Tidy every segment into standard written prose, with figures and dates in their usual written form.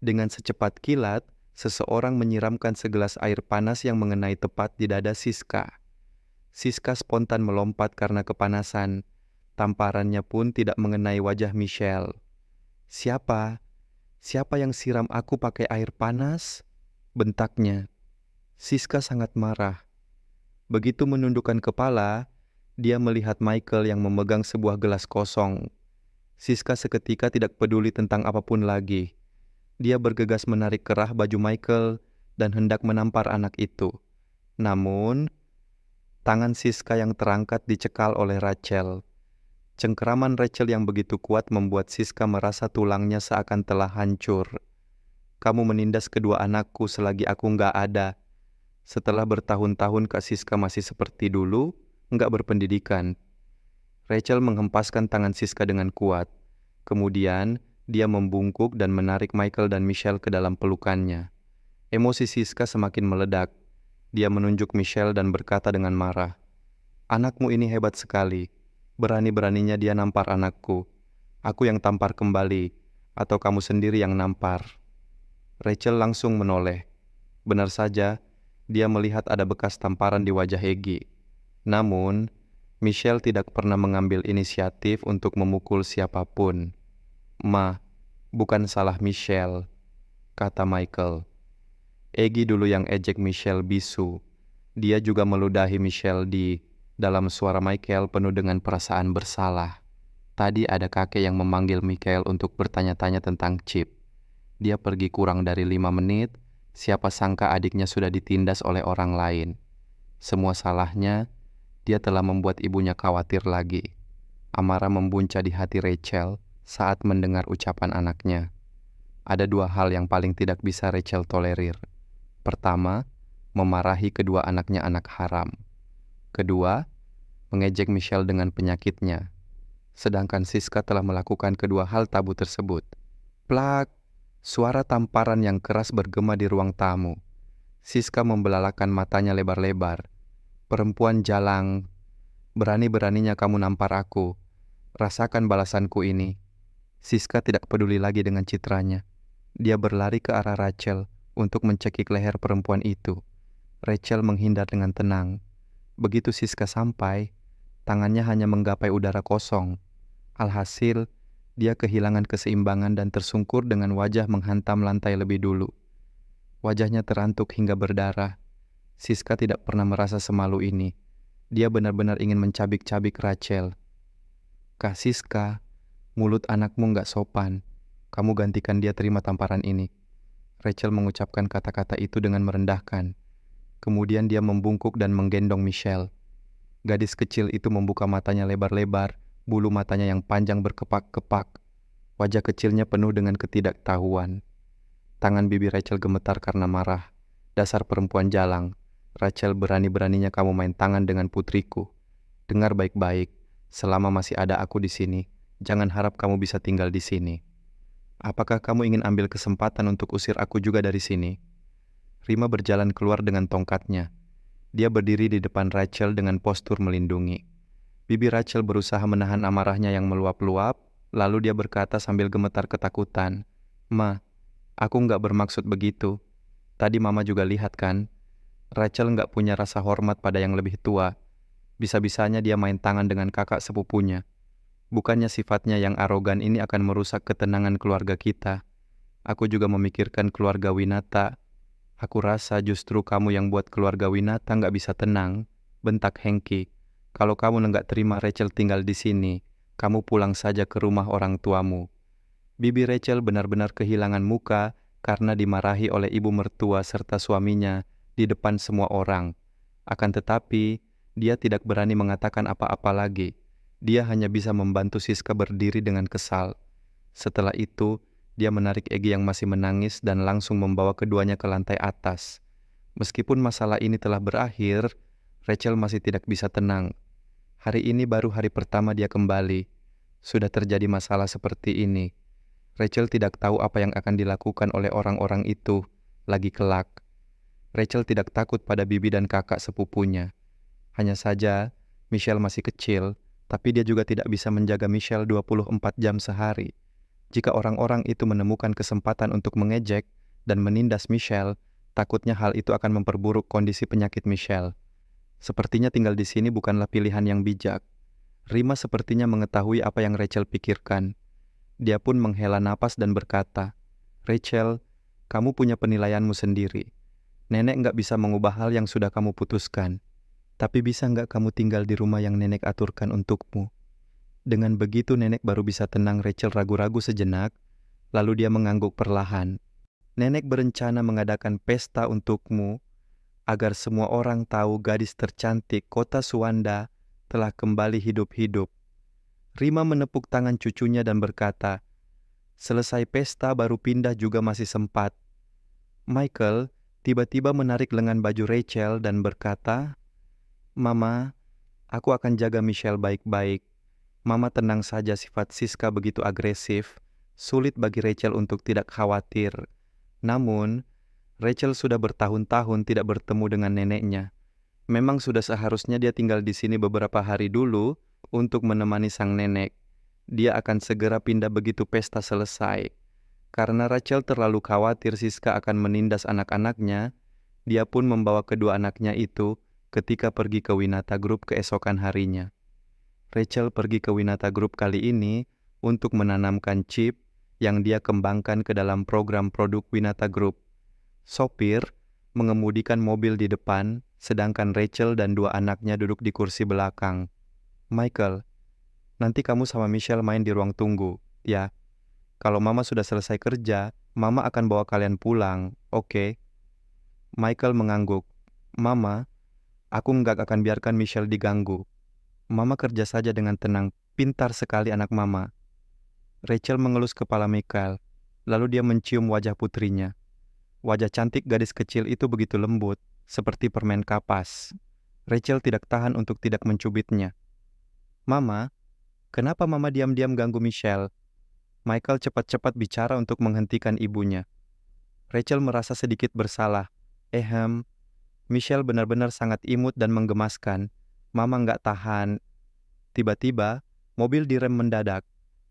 Dengan secepat kilat, seseorang menyiramkan segelas air panas yang mengenai tepat di dada Siska. Siska spontan melompat karena kepanasan. Tamparannya pun tidak mengenai wajah Michelle. "Siapa? Siapa yang siram aku pakai air panas?" bentaknya. Siska sangat marah. Begitu menundukkan kepala, dia melihat Michael yang memegang sebuah gelas kosong. Siska seketika tidak peduli tentang apapun lagi. Dia bergegas menarik kerah baju Michael dan hendak menampar anak itu. Namun, tangan Siska yang terangkat dicekal oleh Rachel. Cengkeraman Rachel yang begitu kuat membuat Siska merasa tulangnya seakan telah hancur. "Kamu menindas kedua anakku selagi aku nggak ada." Setelah bertahun-tahun Kak Siska masih seperti dulu, nggak berpendidikan. Rachel menghempaskan tangan Siska dengan kuat. Kemudian, dia membungkuk dan menarik Michael dan Michelle ke dalam pelukannya. Emosi Siska semakin meledak. Dia menunjuk Michelle dan berkata dengan marah, "Anakmu ini hebat sekali. Berani-beraninya dia nampar anakku. Aku yang tampar kembali, atau kamu sendiri yang nampar?" Rachel langsung menoleh. Benar saja, dia melihat ada bekas tamparan di wajah Egy. Namun, Michelle tidak pernah mengambil inisiatif untuk memukul siapapun. "Ma, bukan salah Michelle," kata Michael. Egy dulu yang ejek Michelle bisu. Dia juga meludahi Michelle dalam suara Michael penuh dengan perasaan bersalah. Tadi ada kakek yang memanggil Michael untuk bertanya-tanya tentang Chip. Dia pergi kurang dari 5 menit, siapa sangka adiknya sudah ditindas oleh orang lain. Semua salahnya, dia telah membuat ibunya khawatir lagi. Amarah membuncah di hati Rachel saat mendengar ucapan anaknya. Ada 2 hal yang paling tidak bisa Rachel tolerir. Pertama, memarahi kedua anaknya anak haram. Kedua, mengejek Michelle dengan penyakitnya. Sedangkan Siska telah melakukan kedua hal tabu tersebut. Plak! Suara tamparan yang keras bergema di ruang tamu. Siska membelalakan matanya lebar-lebar. "Perempuan jalang, berani-beraninya kamu nampar aku. Rasakan balasanku ini." Siska tidak peduli lagi dengan citranya. Dia berlari ke arah Rachel untuk mencekik leher perempuan itu. Rachel menghindar dengan tenang. Begitu Siska sampai, tangannya hanya menggapai udara kosong. Alhasil, dia kehilangan keseimbangan dan tersungkur dengan wajah menghantam lantai lebih dulu. Wajahnya terantuk hingga berdarah. Siska tidak pernah merasa semalu ini. Dia benar-benar ingin mencabik-cabik Rachel. "Kak Siska, mulut anakmu nggak sopan. Kamu gantikan dia terima tamparan ini." Rachel mengucapkan kata-kata itu dengan merendahkan. Kemudian dia membungkuk dan menggendong Michelle. Gadis kecil itu membuka matanya lebar-lebar, bulu matanya yang panjang berkepak-kepak. Wajah kecilnya penuh dengan ketidaktahuan. Tangan bibi Rachel gemetar karena marah. "Dasar perempuan jalang. Rachel, berani-beraninya kamu main tangan dengan putriku. Dengar baik-baik, selama masih ada aku di sini, jangan harap kamu bisa tinggal di sini. Apakah kamu ingin ambil kesempatan untuk usir aku juga dari sini?" Rima berjalan keluar dengan tongkatnya. Dia berdiri di depan Rachel dengan postur melindungi. Bibi Rachel berusaha menahan amarahnya yang meluap-luap, lalu dia berkata sambil gemetar ketakutan, "Ma, aku nggak bermaksud begitu. Tadi Mama juga lihat kan? Rachel nggak punya rasa hormat pada yang lebih tua. Bisa-bisanya dia main tangan dengan kakak sepupunya. Bukannya sifatnya yang arogan ini akan merusak ketenangan keluarga kita. Aku juga memikirkan keluarga Winata. Aku rasa justru kamu yang buat keluarga Winata nggak bisa tenang," bentak Hengki. "Kalau kamu nggak terima Rachel tinggal di sini, kamu pulang saja ke rumah orang tuamu." Bibi Rachel benar-benar kehilangan muka karena dimarahi oleh ibu mertua serta suaminya di depan semua orang. Akan tetapi, dia tidak berani mengatakan apa-apa lagi. Dia hanya bisa membantu Siska berdiri dengan kesal. Setelah itu, dia menarik Egy yang masih menangis dan langsung membawa keduanya ke lantai atas. Meskipun masalah ini telah berakhir, Rachel masih tidak bisa tenang. Hari ini baru hari pertama dia kembali. Sudah terjadi masalah seperti ini. Rachel tidak tahu apa yang akan dilakukan oleh orang-orang itu lagi kelak. Rachel tidak takut pada bibi dan kakak sepupunya. Hanya saja, Michelle masih kecil, tapi dia juga tidak bisa menjaga Michelle 24 jam sehari. Jika orang-orang itu menemukan kesempatan untuk mengejek dan menindas Michelle, takutnya hal itu akan memperburuk kondisi penyakit Michelle. Sepertinya tinggal di sini bukanlah pilihan yang bijak. Rima sepertinya mengetahui apa yang Rachel pikirkan. Dia pun menghela napas dan berkata, "Rachel, kamu punya penilaianmu sendiri. Nenek nggak bisa mengubah hal yang sudah kamu putuskan. Tapi bisa nggak kamu tinggal di rumah yang nenek aturkan untukmu?" Dengan begitu nenek baru bisa tenang. Rachel ragu-ragu sejenak, lalu dia mengangguk perlahan. "Nenek berencana mengadakan pesta untukmu, agar semua orang tahu gadis tercantik kota Suwanda telah kembali hidup-hidup." Rima menepuk tangan cucunya dan berkata, "Selesai pesta baru pindah juga masih sempat." Michael tiba-tiba menarik lengan baju Rachel dan berkata, "Mama, aku akan jaga Michelle baik-baik. Mama tenang saja, sifat Siska begitu agresif. Sulit bagi Rachel untuk tidak khawatir. Namun, Rachel sudah bertahun-tahun tidak bertemu dengan neneknya. Memang sudah seharusnya dia tinggal di sini beberapa hari dulu untuk menemani sang nenek. Dia akan segera pindah begitu pesta selesai. Karena Rachel terlalu khawatir Siska akan menindas anak-anaknya, dia pun membawa kedua anaknya itu ketika pergi ke Winata Group keesokan harinya. Rachel pergi ke Winata Group kali ini untuk menanamkan chip yang dia kembangkan ke dalam program produk Winata Group. Sopir mengemudikan mobil di depan, sedangkan Rachel dan dua anaknya duduk di kursi belakang. "Michael, nanti kamu sama Michelle main di ruang tunggu, ya. Kalau Mama sudah selesai kerja, Mama akan bawa kalian pulang, oke?" Michael mengangguk. "Mama, aku nggak akan biarkan Michelle diganggu. Mama kerja saja dengan tenang. Pintar sekali anak Mama." Rachel mengelus kepala Michael, lalu dia mencium wajah putrinya. Wajah cantik gadis kecil itu begitu lembut, seperti permen kapas. Rachel tidak tahan untuk tidak mencubitnya. "Mama, kenapa Mama diam-diam ganggu Michelle?" Michael cepat-cepat bicara untuk menghentikan ibunya. Rachel merasa sedikit bersalah. Michelle benar-benar sangat imut dan menggemaskan. Mama nggak tahan." Tiba-tiba, mobil direm mendadak.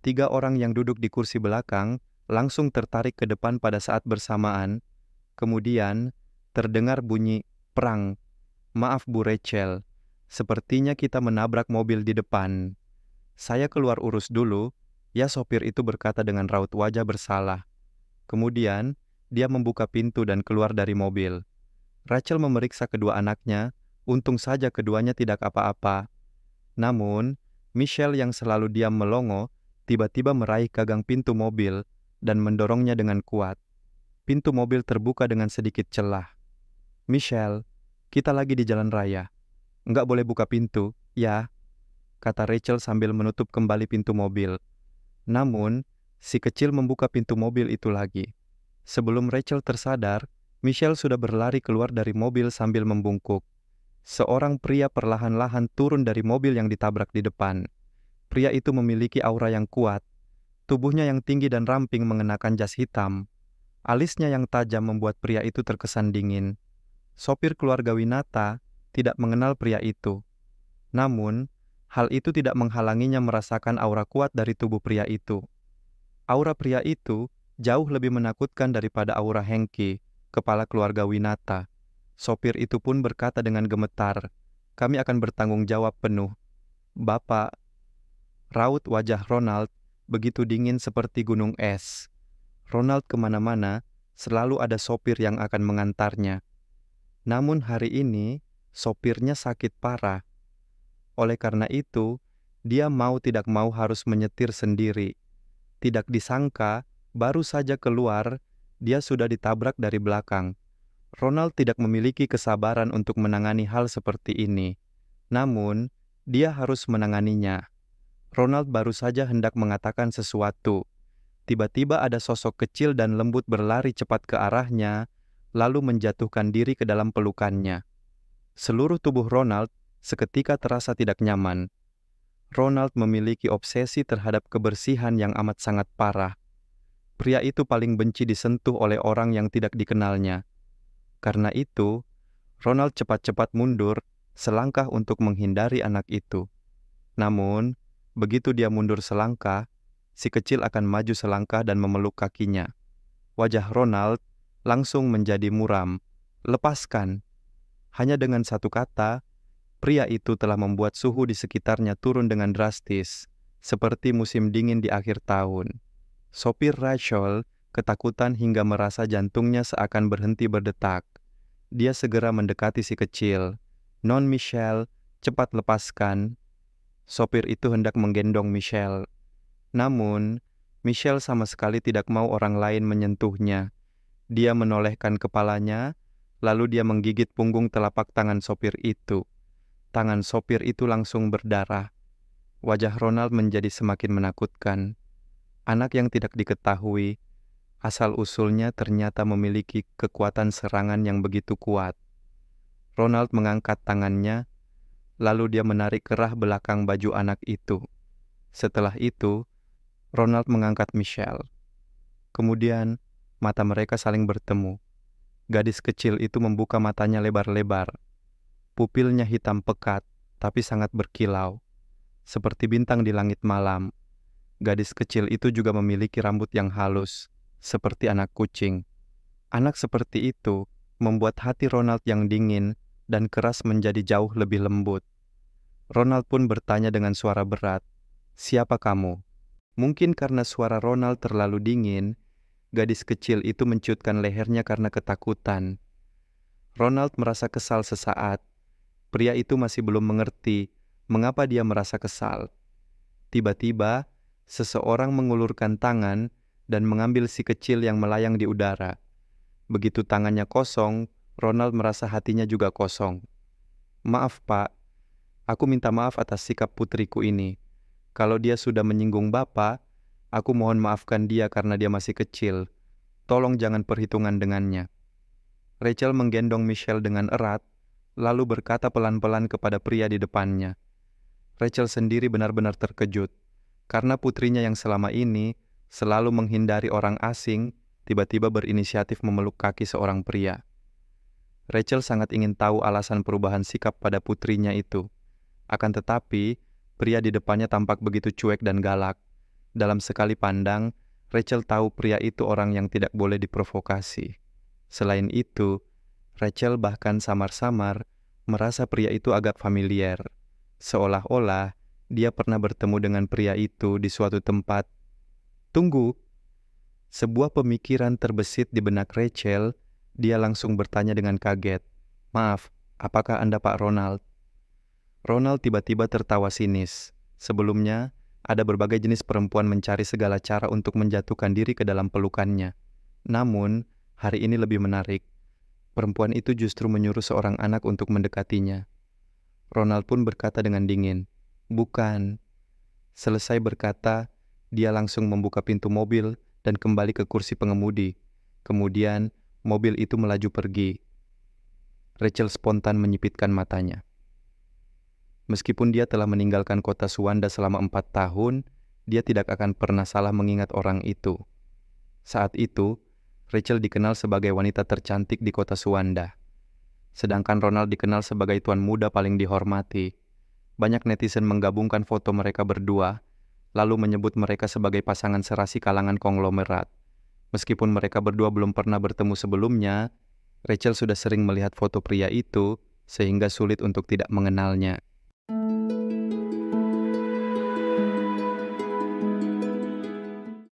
3 orang yang duduk di kursi belakang langsung tertarik ke depan pada saat bersamaan. Kemudian, terdengar bunyi prang. "Maaf Bu Rachel, sepertinya kita menabrak mobil di depan. Saya keluar urus dulu," ya, sopir itu berkata dengan raut wajah bersalah. Kemudian, dia membuka pintu dan keluar dari mobil. Rachel memeriksa kedua anaknya, untung saja keduanya tidak apa-apa. Namun, Michelle yang selalu diam melongo, tiba-tiba meraih gagang pintu mobil dan mendorongnya dengan kuat. Pintu mobil terbuka dengan sedikit celah. "Michelle, kita lagi di jalan raya. Nggak boleh buka pintu, ya," kata Rachel sambil menutup kembali pintu mobil. Namun, si kecil membuka pintu mobil itu lagi. Sebelum Rachel tersadar, Michelle sudah berlari keluar dari mobil sambil membungkuk. Seorang pria perlahan-lahan turun dari mobil yang ditabrak di depan. Pria itu memiliki aura yang kuat. Tubuhnya yang tinggi dan ramping mengenakan jas hitam. Alisnya yang tajam membuat pria itu terkesan dingin. Sopir keluarga Winata tidak mengenal pria itu. Namun, hal itu tidak menghalanginya merasakan aura kuat dari tubuh pria itu. Aura pria itu jauh lebih menakutkan daripada aura Hengki, kepala keluarga Winata. Sopir itu pun berkata dengan gemetar, "Kami akan bertanggung jawab penuh." "Bapak," raut wajah Ronald begitu dingin seperti gunung es. Ronald kemana-mana, selalu ada sopir yang akan mengantarnya. Namun hari ini, sopirnya sakit parah. Oleh karena itu, dia mau tidak mau harus menyetir sendiri. Tidak disangka, baru saja keluar, dia sudah ditabrak dari belakang. Ronald tidak memiliki kesabaran untuk menangani hal seperti ini. Namun, dia harus menanganinya. Ronald baru saja hendak mengatakan sesuatu. Tiba-tiba ada sosok kecil dan lembut berlari cepat ke arahnya, lalu menjatuhkan diri ke dalam pelukannya. Seluruh tubuh Ronald seketika terasa tidak nyaman. Ronald memiliki obsesi terhadap kebersihan yang amat sangat parah. Pria itu paling benci disentuh oleh orang yang tidak dikenalnya. Karena itu, Ronald cepat-cepat mundur, selangkah untuk menghindari anak itu. Namun, begitu dia mundur selangkah, si kecil akan maju selangkah dan memeluk kakinya. Wajah Ronald langsung menjadi muram. "Lepaskan." Hanya dengan satu kata, pria itu telah membuat suhu di sekitarnya turun dengan drastis, seperti musim dingin di akhir tahun. Sopir Rachel ketakutan hingga merasa jantungnya seakan berhenti berdetak. Dia segera mendekati si kecil. "Non Michelle, cepat lepaskan." Sopir itu hendak menggendong Michelle. Namun, Michelle sama sekali tidak mau orang lain menyentuhnya. Dia menolehkan kepalanya, lalu dia menggigit punggung telapak tangan sopir itu. Tangan sopir itu langsung berdarah. Wajah Ronald menjadi semakin menakutkan. Anak yang tidak diketahui, asal-usulnya ternyata memiliki kekuatan serangan yang begitu kuat. Ronald mengangkat tangannya, lalu dia menarik kerah belakang baju anak itu. Setelah itu, Ronald mengangkat Michelle. Kemudian, mata mereka saling bertemu. Gadis kecil itu membuka matanya lebar-lebar. Pupilnya hitam pekat, tapi sangat berkilau, seperti bintang di langit malam. Gadis kecil itu juga memiliki rambut yang halus, seperti anak kucing. Anak seperti itu membuat hati Ronald yang dingin dan keras menjadi jauh lebih lembut. Ronald pun bertanya dengan suara berat, "Siapa kamu?" Mungkin karena suara Ronald terlalu dingin, gadis kecil itu menciutkan lehernya karena ketakutan. Ronald merasa kesal sesaat. Pria itu masih belum mengerti mengapa dia merasa kesal. Tiba-tiba, seseorang mengulurkan tangan dan mengambil si kecil yang melayang di udara. Begitu tangannya kosong, Ronald merasa hatinya juga kosong. "Maaf, Pak. Aku minta maaf atas sikap putriku ini. Kalau dia sudah menyinggung Bapak, aku mohon maafkan dia karena dia masih kecil. Tolong jangan perhitungan dengannya." Rachel menggendong Michelle dengan erat, lalu berkata pelan-pelan kepada pria di depannya. Rachel sendiri benar-benar terkejut, karena putrinya yang selama ini selalu menghindari orang asing, tiba-tiba berinisiatif memeluk kaki seorang pria. Rachel sangat ingin tahu alasan perubahan sikap pada putrinya itu. Akan tetapi, pria di depannya tampak begitu cuek dan galak. Dalam sekali pandang, Rachel tahu pria itu orang yang tidak boleh diprovokasi. Selain itu, Rachel bahkan samar-samar merasa pria itu agak familiar. Seolah-olah dia pernah bertemu dengan pria itu di suatu tempat. "Tunggu!" Sebuah pemikiran terbesit di benak Rachel. Dia langsung bertanya dengan kaget, "Maaf, apakah Anda Pak Ronald?" Ronald tiba-tiba tertawa sinis. Sebelumnya, ada berbagai jenis perempuan mencari segala cara untuk menjatuhkan diri ke dalam pelukannya. Namun, hari ini lebih menarik. Perempuan itu justru menyuruh seorang anak untuk mendekatinya. Ronald pun berkata dengan dingin, "Bukan." Selesai berkata, dia langsung membuka pintu mobil dan kembali ke kursi pengemudi. Kemudian, mobil itu melaju pergi. Rachel spontan menyipitkan matanya. Meskipun dia telah meninggalkan kota Suwanda selama 4 tahun, dia tidak akan pernah salah mengingat orang itu. Saat itu, Rachel dikenal sebagai wanita tercantik di kota Suwanda. Sedangkan Ronald dikenal sebagai tuan muda paling dihormati. Banyak netizen menggabungkan foto mereka berdua, lalu menyebut mereka sebagai pasangan serasi kalangan konglomerat. Meskipun mereka berdua belum pernah bertemu sebelumnya, Rachel sudah sering melihat foto pria itu, sehingga sulit untuk tidak mengenalnya.